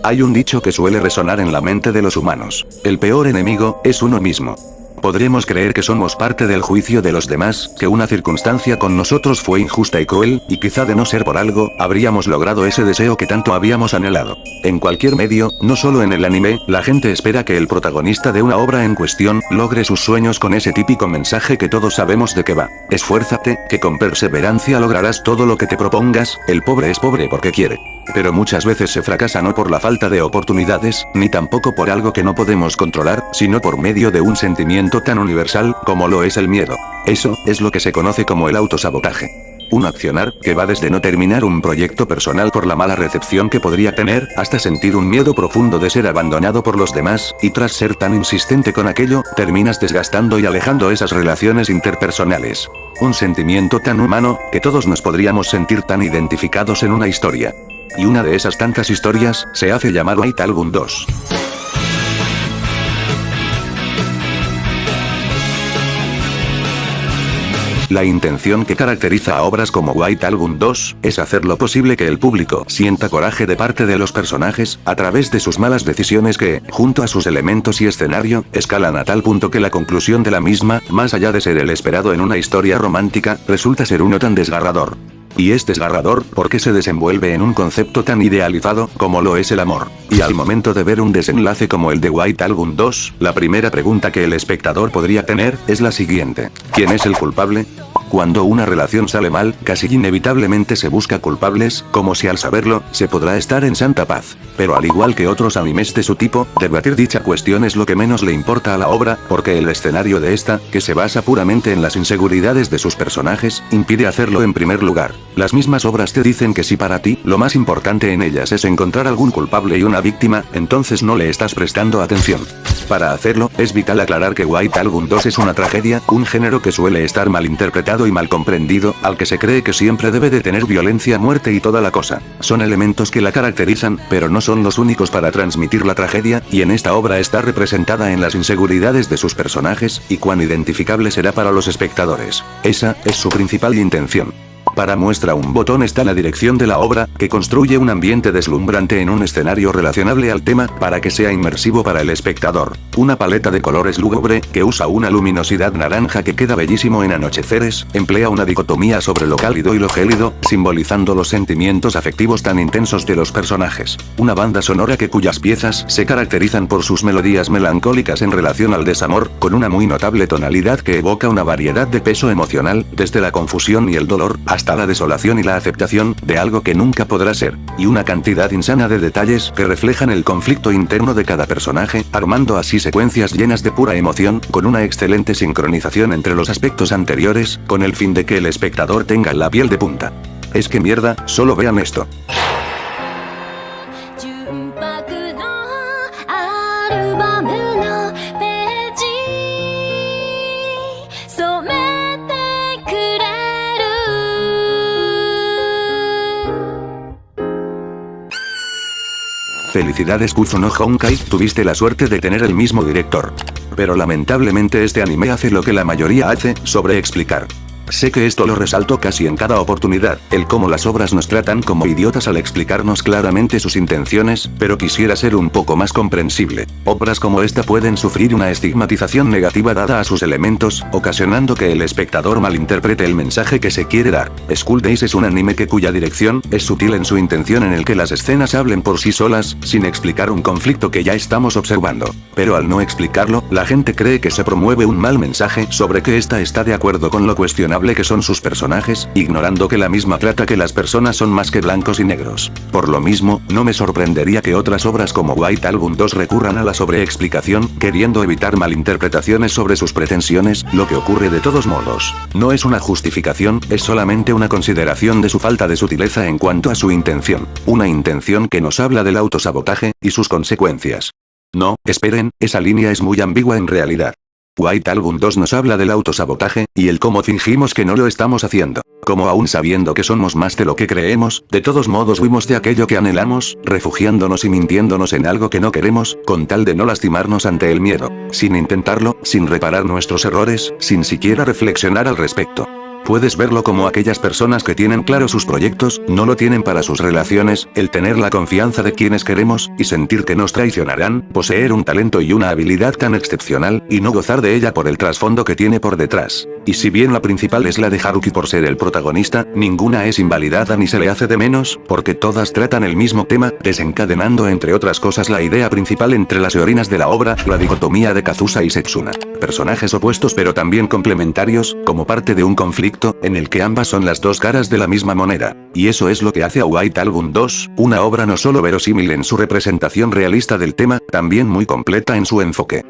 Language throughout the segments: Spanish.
Hay un dicho que suele resonar en la mente de los humanos. El peor enemigo es uno mismo. Podremos creer que somos parte del juicio de los demás, que una circunstancia con nosotros fue injusta y cruel, y quizá de no ser por algo, habríamos logrado ese deseo que tanto habíamos anhelado. En cualquier medio, no solo en el anime, la gente espera que el protagonista de una obra en cuestión, logre sus sueños con ese típico mensaje que todos sabemos de qué va. Esfuérzate, que con perseverancia lograrás todo lo que te propongas, el pobre es pobre porque quiere. Pero muchas veces se fracasa no por la falta de oportunidades, ni tampoco por algo que no podemos controlar, sino por medio de un sentimiento tan universal, como lo es el miedo. Eso, es lo que se conoce como el autosabotaje. Un accionar, que va desde no terminar un proyecto personal por la mala recepción que podría tener, hasta sentir un miedo profundo de ser abandonado por los demás, y tras ser tan insistente con aquello, terminas desgastando y alejando esas relaciones interpersonales. Un sentimiento tan humano, que todos nos podríamos sentir tan identificados en una historia. Y una de esas tantas historias, se hace llamar White Album 2. La intención que caracteriza a obras como White Album 2, es hacer lo posible que el público sienta coraje de parte de los personajes, a través de sus malas decisiones que, junto a sus elementos y escenario, escalan a tal punto que la conclusión de la misma, más allá de ser el esperado en una historia romántica, resulta ser uno tan desgarrador. Y es desgarrador, porque se desenvuelve en un concepto tan idealizado, como lo es el amor. Y al momento de ver un desenlace como el de White Album 2, la primera pregunta que el espectador podría tener, es la siguiente: ¿quién es el culpable? Cuando una relación sale mal, casi inevitablemente se busca culpables, como si al saberlo, se podrá estar en santa paz. Pero al igual que otros animes de su tipo, debatir dicha cuestión es lo que menos le importa a la obra, porque el escenario de esta, que se basa puramente en las inseguridades de sus personajes, impide hacerlo en primer lugar. Las mismas obras te dicen que si para ti, lo más importante en ellas es encontrar algún culpable y una víctima, entonces no le estás prestando atención. Para hacerlo, es vital aclarar que White Album 2 es una tragedia, un género que suele estar mal interpretado y mal comprendido, al que se cree que siempre debe de tener violencia, muerte y toda la cosa. Son elementos que la caracterizan, pero no son los únicos para transmitir la tragedia, y en esta obra está representada en las inseguridades de sus personajes, y cuán identificable será para los espectadores. Esa es su principal intención. Para muestra un botón está la dirección de la obra, que construye un ambiente deslumbrante en un escenario relacionable al tema, para que sea inmersivo para el espectador. Una paleta de colores lúgubre, que usa una luminosidad naranja que queda bellísimo en anocheceres, emplea una dicotomía sobre lo cálido y lo gélido, simbolizando los sentimientos afectivos tan intensos de los personajes. Una banda sonora cuyas piezas se caracterizan por sus melodías melancólicas en relación al desamor, con una muy notable tonalidad que evoca una variedad de peso emocional, desde la confusión y el dolor, hasta la desolación y la aceptación, de algo que nunca podrá ser, y una cantidad insana de detalles que reflejan el conflicto interno de cada personaje, armando así secuencias llenas de pura emoción, con una excelente sincronización entre los aspectos anteriores, con el fin de que el espectador tenga la piel de punta. Es que mierda, solo vean esto. Felicidades Kuzo no Honkai, tuviste la suerte de tener el mismo director. Pero lamentablemente este anime hace lo que la mayoría hace, sobreexplicar. Sé que esto lo resalto casi en cada oportunidad, el cómo las obras nos tratan como idiotas al explicarnos claramente sus intenciones, pero quisiera ser un poco más comprensible. Obras como esta pueden sufrir una estigmatización negativa dada a sus elementos, ocasionando que el espectador malinterprete el mensaje que se quiere dar. School Days es un anime cuya dirección es sutil en su intención, en el que las escenas hablen por sí solas, sin explicar un conflicto que ya estamos observando. Pero al no explicarlo, la gente cree que se promueve un mal mensaje sobre que ésta está de acuerdo con lo cuestionable que son sus personajes, ignorando que la misma trata que las personas son más que blancos y negros. Por lo mismo, no me sorprendería que otras obras como White Album 2 recurran a la sobreexplicación, queriendo evitar malinterpretaciones sobre sus pretensiones, lo que ocurre de todos modos. No es una justificación, es solamente una consideración de su falta de sutileza en cuanto a su intención. Una intención que nos habla del autosabotaje, y sus consecuencias. No, esperen, esa línea es muy ambigua en realidad. White Album 2 nos habla del autosabotaje, y el cómo fingimos que no lo estamos haciendo. Como aún sabiendo que somos más de lo que creemos, de todos modos huimos de aquello que anhelamos, refugiándonos y mintiéndonos en algo que no queremos, con tal de no lastimarnos ante el miedo. Sin intentarlo, sin reparar nuestros errores, sin siquiera reflexionar al respecto. Puedes verlo como aquellas personas que tienen claro sus proyectos, no lo tienen para sus relaciones, el tener la confianza de quienes queremos, y sentir que nos traicionarán, poseer un talento y una habilidad tan excepcional, y no gozar de ella por el trasfondo que tiene por detrás. Y si bien la principal es la de Haruki por ser el protagonista, ninguna es invalidada ni se le hace de menos, porque todas tratan el mismo tema, desencadenando entre otras cosas la idea principal entre las heroínas de la obra, la dicotomía de Kazusa y Setsuna. Personajes opuestos pero también complementarios, como parte de un conflicto, en el que ambas son las dos caras de la misma moneda. Y eso es lo que hace a White Album 2, una obra no solo verosímil en su representación realista del tema, también muy completa en su enfoque.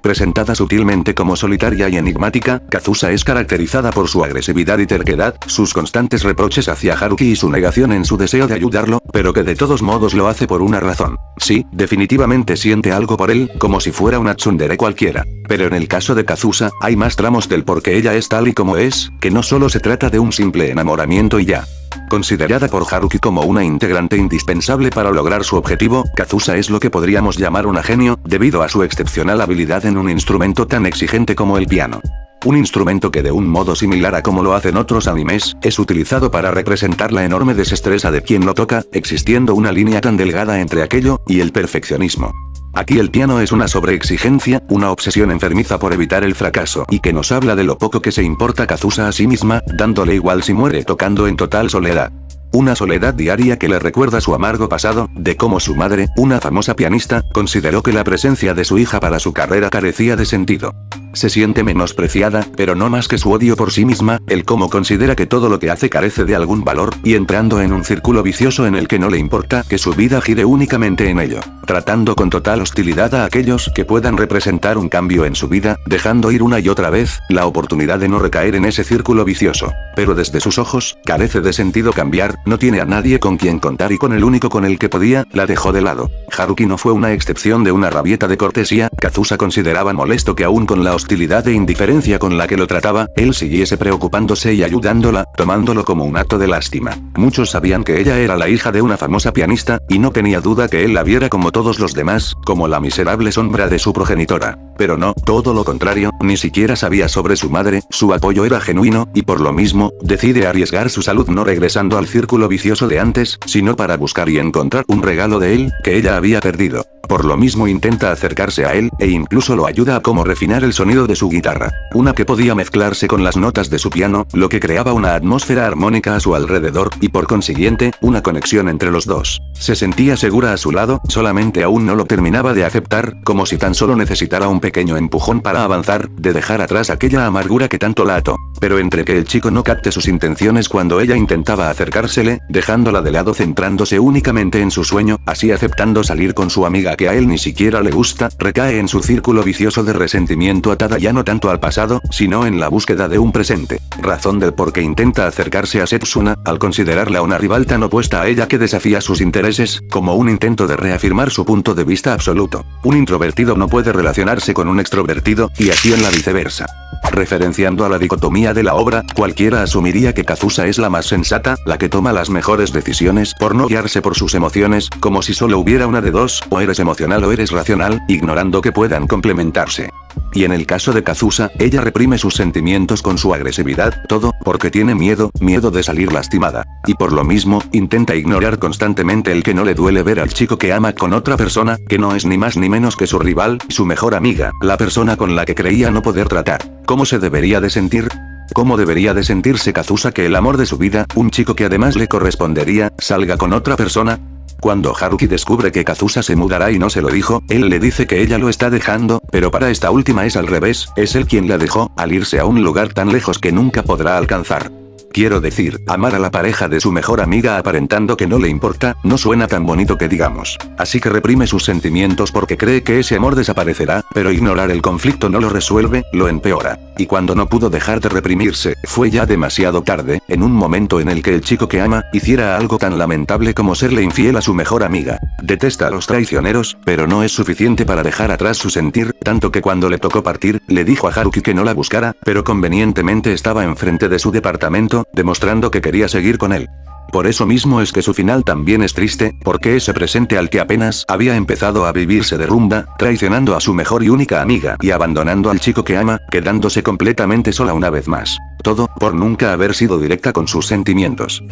Presentada sutilmente como solitaria y enigmática, Kazusa es caracterizada por su agresividad y terquedad, sus constantes reproches hacia Haruki y su negación en su deseo de ayudarlo, pero que de todos modos lo hace por una razón. Sí, definitivamente siente algo por él, como si fuera una tsundere cualquiera. Pero en el caso de Kazusa, hay más tramos del por qué ella es tal y como es, que no solo se trata de un simple enamoramiento y ya. Considerada por Haruki como una integrante indispensable para lograr su objetivo, Kazusa es lo que podríamos llamar una genio, debido a su excepcional habilidad en un instrumento tan exigente como el piano. Un instrumento que de un modo similar a como lo hacen otros animes, es utilizado para representar la enorme desestresa de quien lo toca, existiendo una línea tan delgada entre aquello y el perfeccionismo. Aquí el piano es una sobreexigencia, una obsesión enfermiza por evitar el fracaso, y que nos habla de lo poco que se importa Kazusa a sí misma, dándole igual si muere tocando en total soledad. Una soledad diaria que le recuerda su amargo pasado, de cómo su madre, una famosa pianista, consideró que la presencia de su hija para su carrera carecía de sentido. Se siente menospreciada, pero no más que su odio por sí misma, el cómo considera que todo lo que hace carece de algún valor, y entrando en un círculo vicioso en el que no le importa que su vida gire únicamente en ello. Tratando con total hostilidad a aquellos que puedan representar un cambio en su vida, dejando ir una y otra vez, la oportunidad de no recaer en ese círculo vicioso. Pero desde sus ojos, carece de sentido cambiar, no tiene a nadie con quien contar y con el único con el que podía, la dejó de lado. Haruki no fue una excepción de una rabieta de cortesía, Kazusa consideraba molesto que aún con la hostilidad e indiferencia con la que lo trataba, él siguiese preocupándose y ayudándola, tomándolo como un acto de lástima. Muchos sabían que ella era la hija de una famosa pianista, y no tenía duda que él la viera como todos los demás, como la miserable sombra de su progenitora. Pero no, todo lo contrario, ni siquiera sabía sobre su madre, su apoyo era genuino, y por lo mismo, decide arriesgar su salud no regresando al círculo vicioso de antes, sino para buscar y encontrar un regalo de él, que ella había perdido. Por lo mismo intenta acercarse a él, e incluso lo ayuda a cómo refinar el sonido de su guitarra. Una que podía mezclarse con las notas de su piano, lo que creaba una atmósfera armónica a su alrededor, y por consiguiente, una conexión entre los dos. Se sentía segura a su lado, solamente aún no lo terminaba de aceptar, como si tan solo necesitara un pequeño empujón para avanzar, de dejar atrás aquella amargura que tanto la ató. Pero entre que el chico no capte sus intenciones cuando ella intentaba acercársele, dejándola de lado centrándose únicamente en su sueño, así aceptando salir con su amiga que a él ni siquiera le gusta, recae en su círculo vicioso de resentimiento atada ya no tanto al pasado, sino en la búsqueda de un presente. Razón del por qué intenta acercarse a Setsuna, al considerarla una rival tan opuesta a ella que desafía sus intereses, como un intento de reafirmar su punto de vista absoluto. Un introvertido no puede relacionarse con un extrovertido, y así en la viceversa. Referenciando a la dicotomía de la obra, cualquiera asumiría que Kazusa es la más sensata, la que toma las mejores decisiones por no guiarse por sus emociones, como si solo hubiera una de dos, o eres emocional o eres racional, ignorando que puedan complementarse. Y en el caso de Kazusa, ella reprime sus sentimientos con su agresividad, todo, porque tiene miedo de salir lastimada. Y por lo mismo, intenta ignorar constantemente el que no le duele ver al chico que ama con otra persona, que no es ni más ni menos que su rival, su mejor amiga, la persona con la que creía no poder tratar. ¿Cómo se debería de sentir? ¿Cómo debería de sentirse Kazusa que el amor de su vida, un chico que además le correspondería, salga con otra persona? Cuando Haruki descubre que Kazusa se mudará y no se lo dijo, él le dice que ella lo está dejando, pero para esta última es al revés, es él quien la dejó, al irse a un lugar tan lejos que nunca podrá alcanzar. Quiero decir, amar a la pareja de su mejor amiga aparentando que no le importa, no suena tan bonito que digamos. Así que reprime sus sentimientos porque cree que ese amor desaparecerá, pero ignorar el conflicto no lo resuelve, lo empeora. Y cuando no pudo dejar de reprimirse, fue ya demasiado tarde, en un momento en el que el chico que ama, hiciera algo tan lamentable como serle infiel a su mejor amiga. Detesta a los traicioneros, pero no es suficiente para dejar atrás su sentir, tanto que cuando le tocó partir, le dijo a Haruki que no la buscara, pero convenientemente estaba enfrente de su departamento, demostrando que quería seguir con él. Por eso mismo es que su final también es triste, porque ese presente al que apenas había empezado a vivir se derrumba, traicionando a su mejor y única amiga y abandonando al chico que ama, quedándose completamente sola una vez más. Todo, por nunca haber sido directa con sus sentimientos.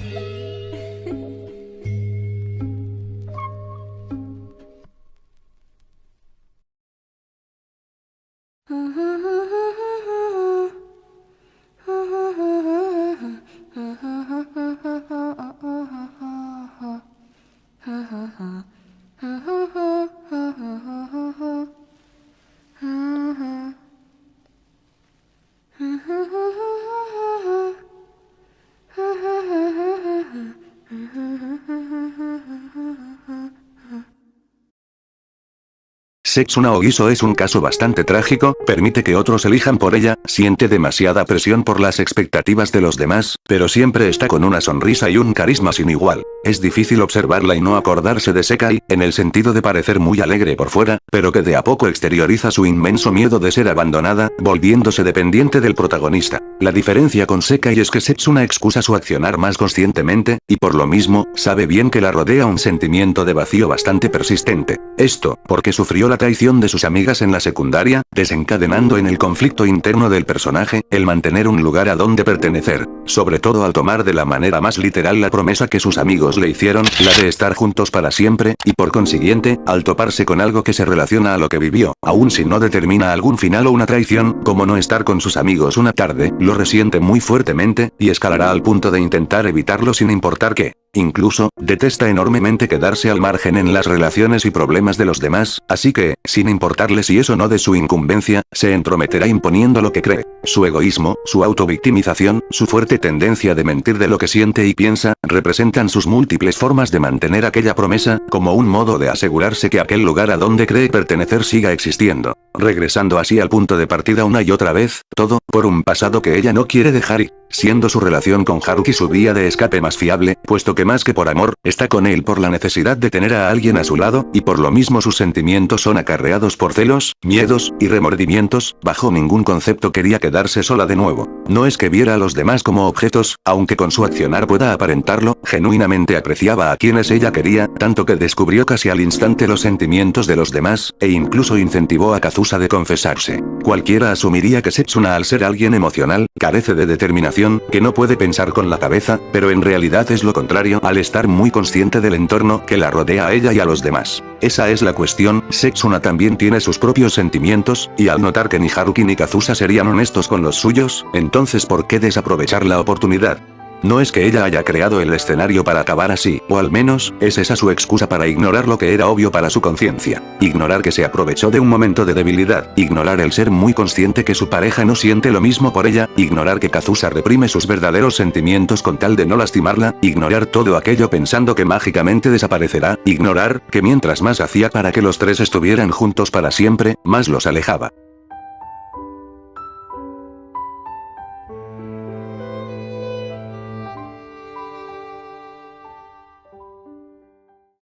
Setsuna Ogiso es un caso bastante trágico, permite que otros elijan por ella, siente demasiada presión por las expectativas de los demás, pero siempre está con una sonrisa y un carisma sin igual. Es difícil observarla y no acordarse de Sekai, en el sentido de parecer muy alegre por fuera, pero que de a poco exterioriza su inmenso miedo de ser abandonada, volviéndose dependiente del protagonista. La diferencia con Sekai es que Setsuna excusa su accionar más conscientemente, y por lo mismo, sabe bien que la rodea un sentimiento de vacío bastante persistente. Esto, porque sufrió la traición de sus amigas en la secundaria, desencadenando en el conflicto interno del personaje, el mantener un lugar a donde pertenecer, sobre todo al tomar de la manera más literal la promesa que sus amigos le hicieron, la de estar juntos para siempre, y por consiguiente, al toparse con algo que se relaciona a lo que vivió, aun si no determina algún final o una traición, como no estar con sus amigos una tarde, lo resiente muy fuertemente, y escalará al punto de intentar evitarlo sin importar qué. Incluso, detesta enormemente quedarse al margen en las relaciones y problemas de los demás, así que, sin importarle si eso no de su incumbencia, se entrometerá imponiendo lo que cree. Su egoísmo, su autovictimización, su fuerte tendencia de mentir de lo que siente y piensa, representan sus múltiples formas de mantener aquella promesa, como un modo de asegurarse que aquel lugar a donde cree pertenecer siga existiendo, regresando así al punto de partida una y otra vez, todo, por un pasado que ella no quiere dejar ir, siendo su relación con Haruki su vía de escape más fiable, puesto que más que por amor, está con él por la necesidad de tener a alguien a su lado, y por lo mismo sus sentimientos son acarreados por celos, miedos, y remordimientos, bajo ningún concepto quería quedarse sola de nuevo. No es que viera a los demás como objetos, aunque con su accionar pueda aparentarlo, genuinamente apreciaba a quienes ella quería, tanto que descubrió casi al instante los sentimientos de los demás, e incluso incentivó a Kazusa de confesarse. Cualquiera asumiría que Setsuna al ser alguien emocional, carece de determinación, que no puede pensar con la cabeza, pero en realidad es lo contrario, al estar muy consciente del entorno que la rodea a ella y a los demás. Esa es la cuestión, Setsuna también tiene sus propios sentimientos, y al notar que ni Haruki ni Kazusa serían honestos con los suyos, entonces ¿por qué desaprovechar la oportunidad? No es que ella haya creado el escenario para acabar así, o al menos, es esa su excusa para ignorar lo que era obvio para su conciencia. Ignorar que se aprovechó de un momento de debilidad, ignorar el ser muy consciente que su pareja no siente lo mismo por ella, ignorar que Kazusa reprime sus verdaderos sentimientos con tal de no lastimarla, ignorar todo aquello pensando que mágicamente desaparecerá, ignorar que mientras más hacía para que los tres estuvieran juntos para siempre, más los alejaba.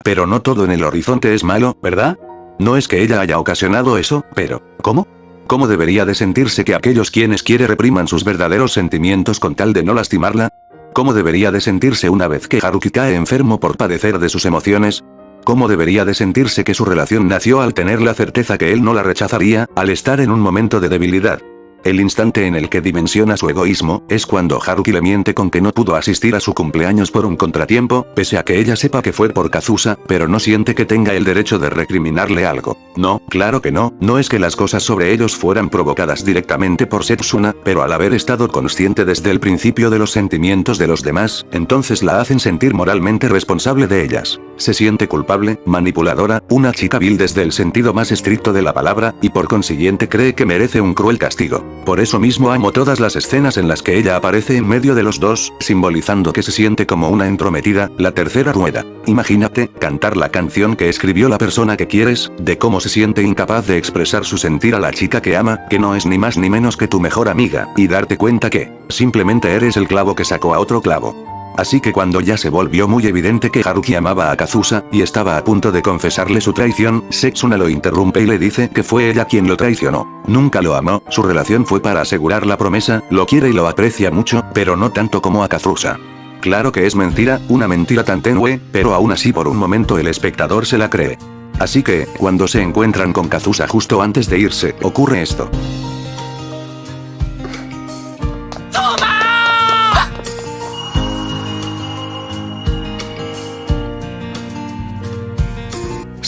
Pero no todo en el horizonte es malo, ¿verdad? No es que ella haya ocasionado eso, pero, ¿cómo? ¿Cómo debería de sentirse que aquellos quienes quiere repriman sus verdaderos sentimientos con tal de no lastimarla? ¿Cómo debería de sentirse una vez que Haruki cae enfermo por padecer de sus emociones? ¿Cómo debería de sentirse que su relación nació al tener la certeza que él no la rechazaría, al estar en un momento de debilidad? El instante en el que dimensiona su egoísmo, es cuando Haruki le miente con que no pudo asistir a su cumpleaños por un contratiempo, pese a que ella sepa que fue por Kazusa, pero no siente que tenga el derecho de recriminarle algo. No, claro que no, no es que las cosas sobre ellos fueran provocadas directamente por Setsuna, pero al haber estado consciente desde el principio de los sentimientos de los demás, entonces la hacen sentir moralmente responsable de ellas. Se siente culpable, manipuladora, una chica vil desde el sentido más estricto de la palabra, y por consiguiente cree que merece un cruel castigo. Por eso mismo amo todas las escenas en las que ella aparece en medio de los dos, simbolizando que se siente como una entrometida, la tercera rueda. Imagínate, cantar la canción que escribió la persona que quieres, de cómo se siente incapaz de expresar su sentir a la chica que ama, que no es ni más ni menos que tu mejor amiga, y darte cuenta que, simplemente eres el clavo que sacó a otro clavo. Así que cuando ya se volvió muy evidente que Haruki amaba a Kazusa, y estaba a punto de confesarle su traición, Setsuna lo interrumpe y le dice que fue ella quien lo traicionó. Nunca lo amó, su relación fue para asegurar la promesa, lo quiere y lo aprecia mucho, pero no tanto como a Kazusa. Claro que es mentira, una mentira tan tenue, pero aún así por un momento el espectador se la cree. Así que, cuando se encuentran con Kazusa justo antes de irse, ocurre esto.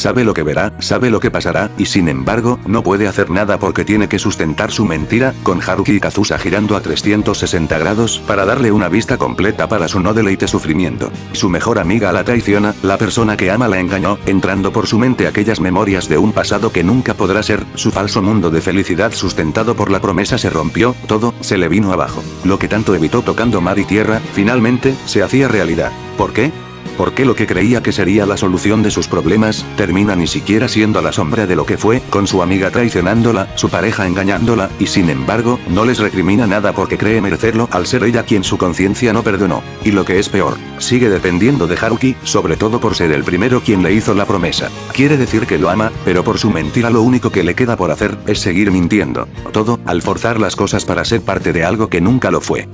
Sabe lo que verá, sabe lo que pasará, y sin embargo, no puede hacer nada porque tiene que sustentar su mentira, con Haruki y Kazusa girando a 360 grados, para darle una vista completa para su no deleite sufrimiento. Su mejor amiga la traiciona, la persona que ama la engañó, entrando por su mente aquellas memorias de un pasado que nunca podrá ser, su falso mundo de felicidad sustentado por la promesa se rompió, todo, se le vino abajo. Lo que tanto evitó tocando mar y tierra, finalmente, se hacía realidad. ¿Por qué? Porque lo que creía que sería la solución de sus problemas, termina ni siquiera siendo la sombra de lo que fue, con su amiga traicionándola, su pareja engañándola, y sin embargo, no les recrimina nada porque cree merecerlo al ser ella quien su conciencia no perdonó. Y lo que es peor, sigue dependiendo de Haruki, sobre todo por ser el primero quien le hizo la promesa. Quiere decir que lo ama, pero por su mentira lo único que le queda por hacer, es seguir mintiendo. Todo, al forzar las cosas para ser parte de algo que nunca lo fue.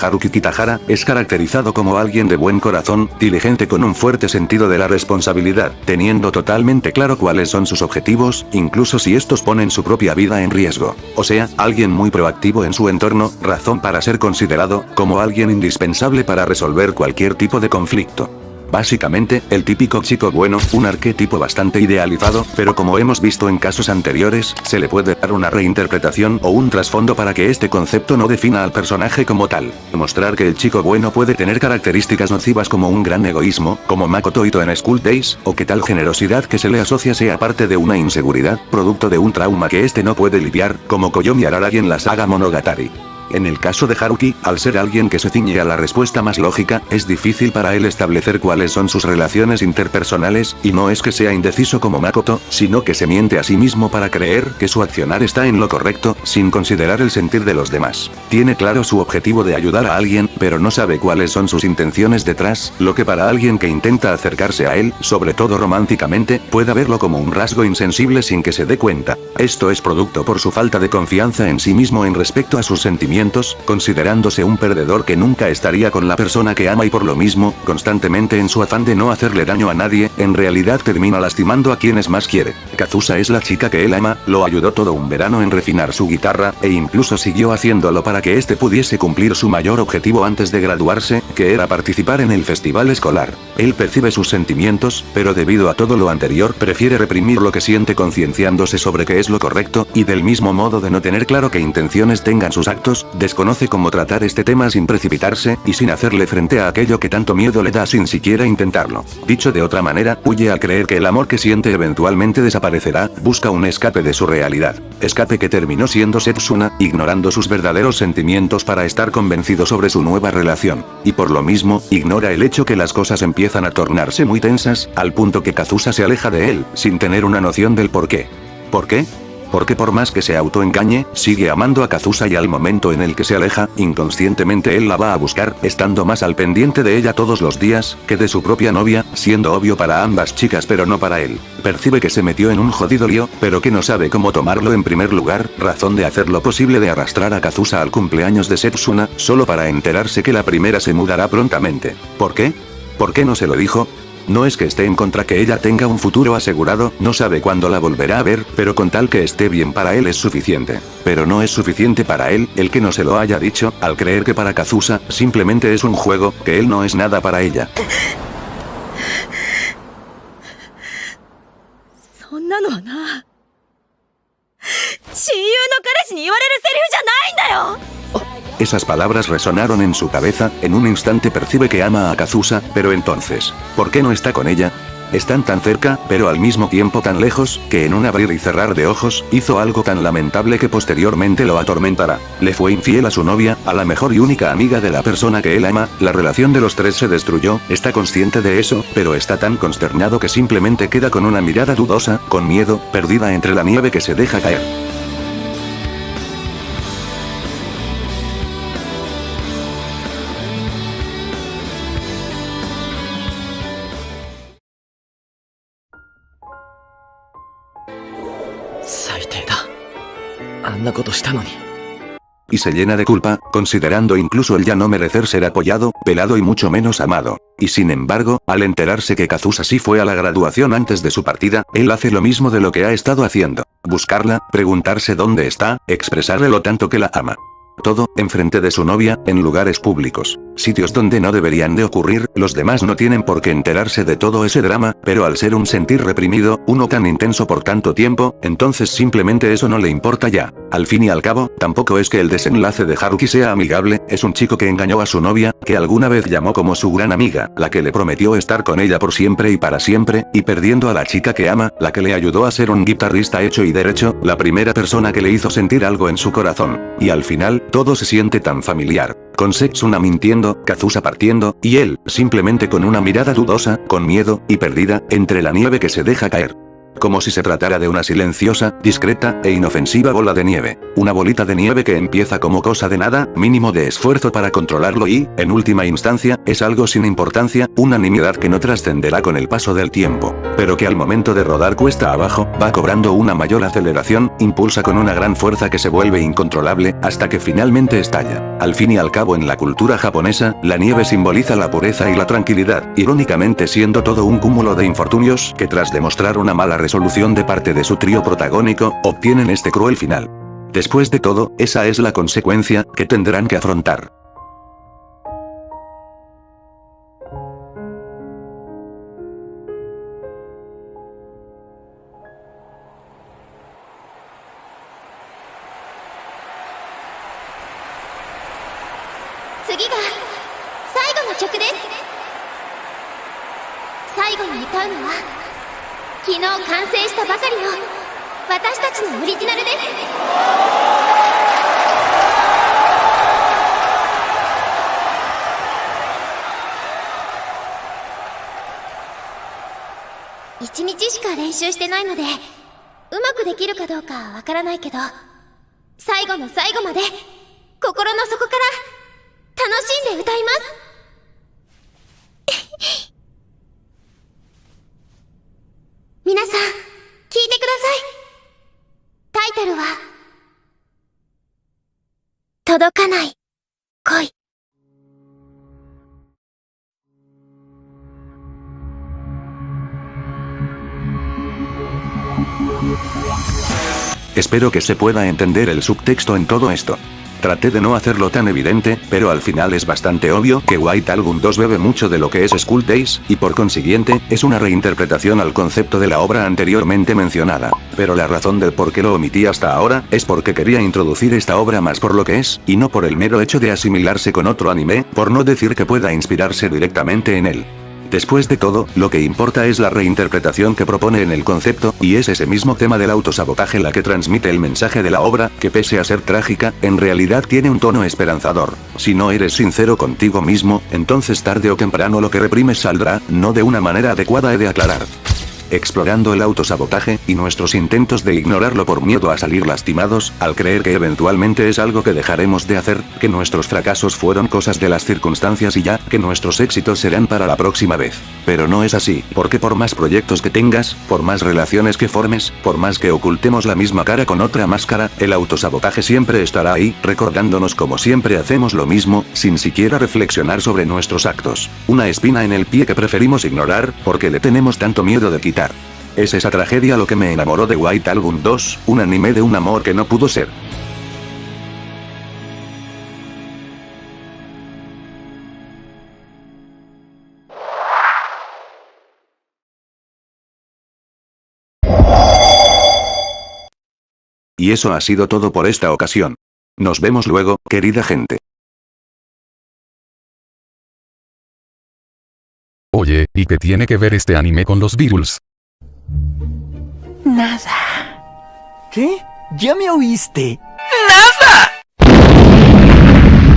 Haruki Kitahara es caracterizado como alguien de buen corazón, diligente con un fuerte sentido de la responsabilidad, teniendo totalmente claro cuáles son sus objetivos, incluso si estos ponen su propia vida en riesgo. O sea, alguien muy proactivo en su entorno, razón para ser considerado como alguien indispensable para resolver cualquier tipo de conflicto. Básicamente, el típico chico bueno, un arquetipo bastante idealizado, pero como hemos visto en casos anteriores, se le puede dar una reinterpretación o un trasfondo para que este concepto no defina al personaje como tal. Mostrar que el chico bueno puede tener características nocivas como un gran egoísmo, como Makoto Ito en School Days, o que tal generosidad que se le asocia sea parte de una inseguridad, producto de un trauma que este no puede lidiar, como Koyomi Araragi en la saga Monogatari. En el caso de Haruki, al ser alguien que se ciñe a la respuesta más lógica, es difícil para él establecer cuáles son sus relaciones interpersonales, y no es que sea indeciso como Makoto, sino que se miente a sí mismo para creer que su accionar está en lo correcto, sin considerar el sentir de los demás. Tiene claro su objetivo de ayudar a alguien, pero no sabe cuáles son sus intenciones detrás, lo que para alguien que intenta acercarse a él, sobre todo románticamente, puede verlo como un rasgo insensible sin que se dé cuenta. Esto es producto por su falta de confianza en sí mismo en respecto a sus sentimientos, considerándose un perdedor que nunca estaría con la persona que ama y por lo mismo, constantemente en su afán de no hacerle daño a nadie, en realidad termina lastimando a quienes más quiere. Kazusa es la chica que él ama, lo ayudó todo un verano en refinar su guitarra, e incluso siguió haciéndolo para que éste pudiese cumplir su mayor objetivo antes de graduarse, que era participar en el festival escolar. Él percibe sus sentimientos, pero debido a todo lo anterior prefiere reprimir lo que siente concienciándose sobre qué es lo correcto, y del mismo modo de no tener claro qué intenciones tengan sus actos, desconoce cómo tratar este tema sin precipitarse, y sin hacerle frente a aquello que tanto miedo le da sin siquiera intentarlo. Dicho de otra manera, huye al creer que el amor que siente eventualmente desaparecerá, busca un escape de su realidad. Escape que terminó siendo Setsuna, ignorando sus verdaderos sentimientos para estar convencido sobre su nueva relación. Y por lo mismo, ignora el hecho que las cosas empiezan a tornarse muy tensas, al punto que Kazusa se aleja de él, sin tener una noción del por qué. ¿Por qué? Porque por más que se autoengañe, sigue amando a Kazusa y al momento en el que se aleja, inconscientemente él la va a buscar, estando más al pendiente de ella todos los días, que de su propia novia, siendo obvio para ambas chicas pero no para él. Percibe que se metió en un jodido lío, pero que no sabe cómo tomarlo en primer lugar, razón de hacer lo posible de arrastrar a Kazusa al cumpleaños de Setsuna, solo para enterarse que la primera se mudará prontamente. ¿Por qué? ¿Por qué no se lo dijo? No es que esté en contra que ella tenga un futuro asegurado, no sabe cuándo la volverá a ver, pero con tal que esté bien para él es suficiente. Pero no es suficiente para él, el que no se lo haya dicho, al creer que para Kazusa, simplemente es un juego, que él no es nada para ella. そんなのはな、親友の彼氏に言われるセリフじゃないんだよ。Esas palabras resonaron en su cabeza, en un instante percibe que ama a Kazusa, pero entonces, ¿por qué no está con ella? Están tan cerca, pero al mismo tiempo tan lejos, que en un abrir y cerrar de ojos, hizo algo tan lamentable que posteriormente lo atormentará. Le fue infiel a su novia, a la mejor y única amiga de la persona que él ama, la relación de los tres se destruyó, está consciente de eso, pero está tan consternado que simplemente queda con una mirada dudosa, con miedo, perdida entre la nieve que se deja caer. Y se llena de culpa, considerando incluso el ya no merecer ser apoyado, pelado y mucho menos amado. Y sin embargo, al enterarse que Kazusa sí fue a la graduación antes de su partida, él hace lo mismo de lo que ha estado haciendo. Buscarla, preguntarse dónde está, expresarle lo tanto que la ama. Todo, enfrente de su novia, en lugares públicos. Sitios donde no deberían de ocurrir, los demás no tienen por qué enterarse de todo ese drama, pero al ser un sentir reprimido, uno tan intenso por tanto tiempo, entonces simplemente eso no le importa ya. Al fin y al cabo, tampoco es que el desenlace de Haruki sea amigable, es un chico que engañó a su novia, que alguna vez llamó como su gran amiga, la que le prometió estar con ella por siempre y para siempre, y perdiendo a la chica que ama, la que le ayudó a ser un guitarrista hecho y derecho, la primera persona que le hizo sentir algo en su corazón. Y al final, todo se siente tan familiar. Con Setsuna mintiendo, Kazusa partiendo, y él, simplemente con una mirada dudosa, con miedo, y perdida, entre la nieve que se deja caer. Como si se tratara de una silenciosa, discreta, e inofensiva bola de nieve. Una bolita de nieve que empieza como cosa de nada, mínimo de esfuerzo para controlarlo y, en última instancia, es algo sin importancia, una nimiedad que no trascenderá con el paso del tiempo. Pero que al momento de rodar cuesta abajo, va cobrando una mayor aceleración, impulsa con una gran fuerza que se vuelve incontrolable, hasta que finalmente estalla. Al fin y al cabo en la cultura japonesa, la nieve simboliza la pureza y la tranquilidad, irónicamente siendo todo un cúmulo de infortunios que tras demostrar una mala resolución de parte de su trío protagónico, obtienen este cruel final. Después de todo, esa es la consecuencia que tendrán que afrontar. Espero que se pueda entender el subtexto en todo esto. Traté de no hacerlo tan evidente, pero al final es bastante obvio que White Album 2 bebe mucho de lo que es School Days, y por consiguiente, es una reinterpretación al concepto de la obra anteriormente mencionada. Pero la razón del por qué lo omití hasta ahora, es porque quería introducir esta obra más por lo que es, y no por el mero hecho de asimilarse con otro anime, por no decir que pueda inspirarse directamente en él. Después de todo, lo que importa es la reinterpretación que propone en el concepto, y es ese mismo tema del autosabotaje la que transmite el mensaje de la obra, que pese a ser trágica, en realidad tiene un tono esperanzador. Si no eres sincero contigo mismo, entonces tarde o temprano lo que reprimes saldrá, no de una manera adecuada he de aclarar. Explorando el autosabotaje, y nuestros intentos de ignorarlo por miedo a salir lastimados, al creer que eventualmente es algo que dejaremos de hacer, que nuestros fracasos fueron cosas de las circunstancias y ya, que nuestros éxitos serán para la próxima vez. Pero no es así, porque por más proyectos que tengas, por más relaciones que formes, por más que ocultemos la misma cara con otra máscara, el autosabotaje siempre estará ahí, recordándonos como siempre hacemos lo mismo, sin siquiera reflexionar sobre nuestros actos. Una espina en el pie que preferimos ignorar, porque le tenemos tanto miedo de quitar. Es esa tragedia lo que me enamoró de White Album 2, un anime de un amor que no pudo ser. Y eso ha sido todo por esta ocasión. Nos vemos luego, querida gente. Oye, ¿y qué tiene que ver este anime con los Beatles? Nada. ¿Qué? ¿Ya me oíste? ¡Nada!